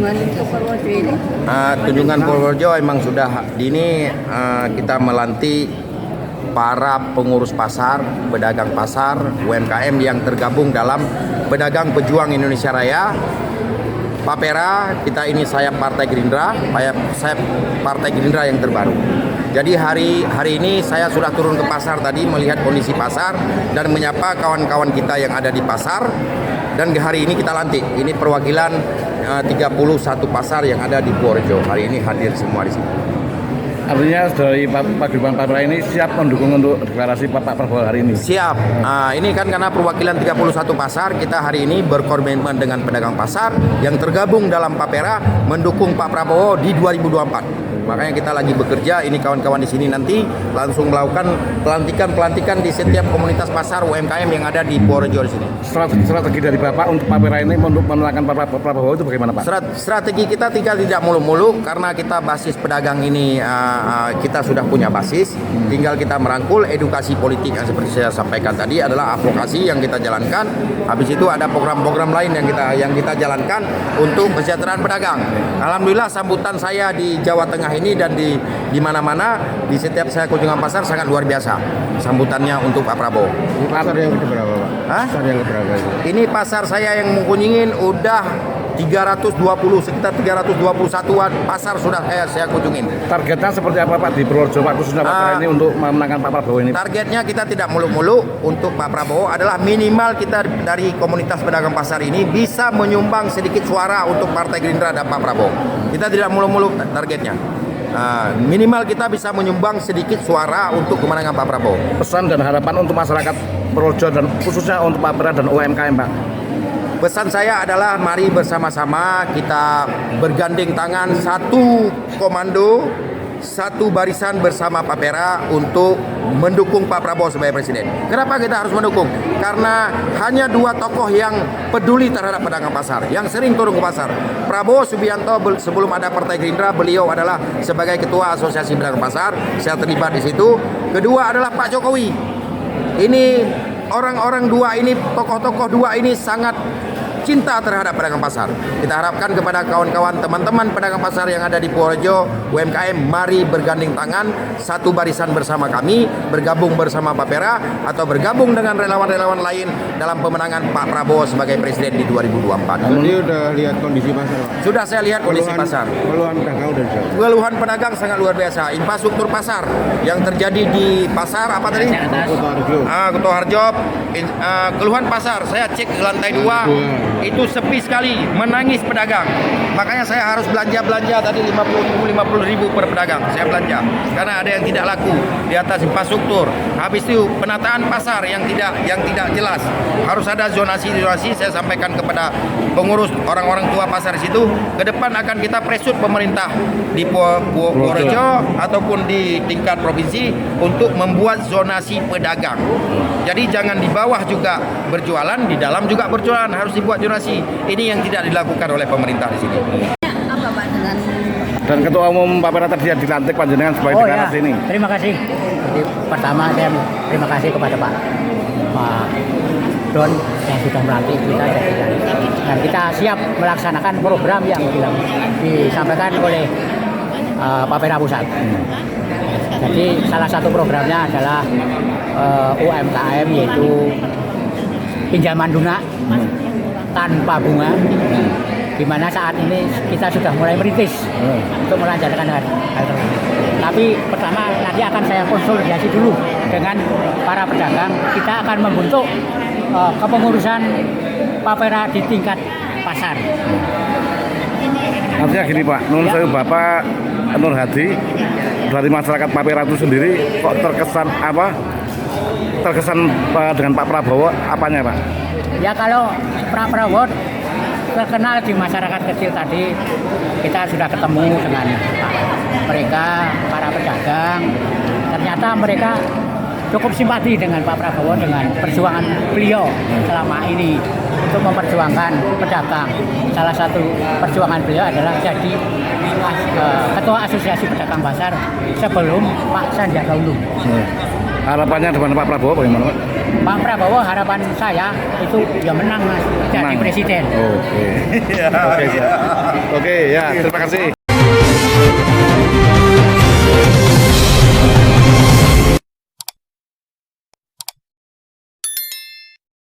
kunjungan ke Purworejo ini? Kunjungan Purworejo emang sudah dini kita melantik para pengurus pasar, pedagang pasar, UMKM yang tergabung dalam Pedagang Pejuang Indonesia Raya. Papera, kita ini saya Partai Gerindra, saya Partai Gerindra yang terbaru. Jadi hari ini saya sudah turun ke pasar tadi melihat kondisi pasar dan menyapa kawan-kawan kita yang ada di pasar. Dan hari ini kita lantik. Ini perwakilan 31 pasar yang ada di Purworejo. Hari ini hadir semua di sini. Artinya dari Paguyuban Papera ini siap mendukung untuk deklarasi Pak Prabowo hari ini? Siap. Ini kan karena perwakilan 31 pasar, kita hari ini berkomitmen dengan pedagang pasar yang tergabung dalam Papera mendukung Pak Prabowo di 2024. Makanya kita lagi bekerja, ini kawan-kawan di sini nanti langsung melakukan pelantikan di setiap komunitas pasar UMKM yang ada di Purworejo di sini. Strategi dari Bapak untuk Papera ini untuk menolakkan Pak Prabowo itu bagaimana, Pak? Strategi kita tidak mulu-mulu karena kita basis pedagang ini kita sudah punya basis, tinggal kita merangkul edukasi politik yang seperti saya sampaikan tadi adalah advokasi yang kita jalankan. Habis itu ada program-program lain yang kita jalankan untuk kesejahteraan pedagang. Alhamdulillah sambutan saya di Jawa Tengah ini dan di mana-mana di setiap saya kunjungan pasar sangat luar biasa sambutannya untuk Pak Prabowo. Ini pasar yang keberapa, Pak? Pasar yang keberapa itu? Ini pasar saya yang mengunjungin udah 320, sekitar 321-an pasar sudah saya kunjungin. Targetnya seperti apa, Pak, di Purworejo, Pak, khususnya Papera ini untuk memenangkan Pak Prabowo ini? Targetnya kita tidak mulu-mulu untuk Pak Prabowo adalah minimal kita dari komunitas pedagang pasar ini bisa menyumbang sedikit suara untuk Partai Gerindra dan Pak Prabowo. Kita tidak mulu-mulu targetnya. Minimal kita bisa menyumbang sedikit suara untuk kemenangan Pak Prabowo. Pesan dan harapan untuk masyarakat Purworejo dan khususnya untuk Papera dan UMKM, Pak. Pesan saya adalah mari bersama-sama kita bergandeng tangan, satu komando, satu barisan bersama Papera untuk mendukung Pak Prabowo sebagai presiden. Kenapa kita harus mendukung? Karena hanya dua tokoh yang peduli terhadap pedagang pasar, yang sering turun ke pasar. Prabowo Subianto sebelum ada Partai Gerindra, beliau adalah sebagai ketua Asosiasi Pedagang Pasar, saya terlibat di situ. Kedua adalah Pak Jokowi. Ini orang-orang dua ini, tokoh-tokoh dua ini sangat cinta terhadap pedagang pasar. Kita harapkan kepada kawan-kawan teman-teman pedagang pasar yang ada di Purworejo, UMKM, mari bergandeng tangan, satu barisan bersama kami, bergabung bersama Papera atau bergabung dengan relawan-relawan lain dalam pemenangan Pak Prabowo sebagai presiden di 2024. Jadi udah lihat kondisi pasar, Pak? Sudah saya lihat kondisi pasar. Keluhan pedagang udah jauh. Keluhan pedagang sangat luar biasa. Infrastruktur pasar yang terjadi di pasar apa tadi? Kutoharjo. Keluhan pasar, saya cek ke lantai 2. Itu sepi sekali, menangis pedagang. Makanya saya harus belanja tadi 50.000 per pedagang. Saya belanja karena ada yang tidak laku di atas infrastruktur. Habis itu penataan pasar yang tidak jelas. Harus ada zonasi. Saya sampaikan kepada pengurus orang-orang tua pasar di situ. Ke depan akan kita presut pemerintah di Purworejo ataupun di tingkat provinsi untuk membuat zonasi pedagang. Jadi jangan di bawah juga berjualan, di dalam juga berjualan, harus dibuat zonasi. Ini yang tidak dilakukan oleh pemerintah di sini. Apa, Pak, dengan Dan Ketua Umum Papera tadi yang dilantik panjenengan sebagai deklarasi ini. Terima kasih. Pertama saya terima kasih kepada Pak Don yang sudah melantik kita dan kita siap melaksanakan program yang disampaikan oleh Papera Pusat. Jadi salah satu programnya adalah UMKM, yaitu pinjaman lunak tanpa bunga, di mana saat ini kita sudah mulai merintis untuk melancarkan hal tersebut. Tapi pertama nanti akan saya konsolidasi dulu dengan para pedagang. Kita akan membentuk kepengurusan Papera di tingkat pasar. Artinya gini, Pak, menurut saya Bapak Nur Hadi dari masyarakat Papera itu sendiri kok terkesan dengan Pak Prabowo apanya, Pak? Ya kalau Pak Prabowo terkenal di masyarakat kecil tadi, kita sudah ketemu dengan mereka, para pedagang. Ternyata mereka cukup simpati dengan Pak Prabowo, dengan perjuangan beliau selama ini untuk memperjuangkan pedagang. Salah satu perjuangan beliau adalah jadi Ketua Asosiasi Pedagang Pasar sebelum Pak Sandiaga Uno. Harapannya dengan Pak Prabowo bagaimana, Pak? Pak Prabowo harapan saya itu ya menang Mas, jadi Menang. presiden. Oke. Oke, siap. Oke, ya, terima kasih.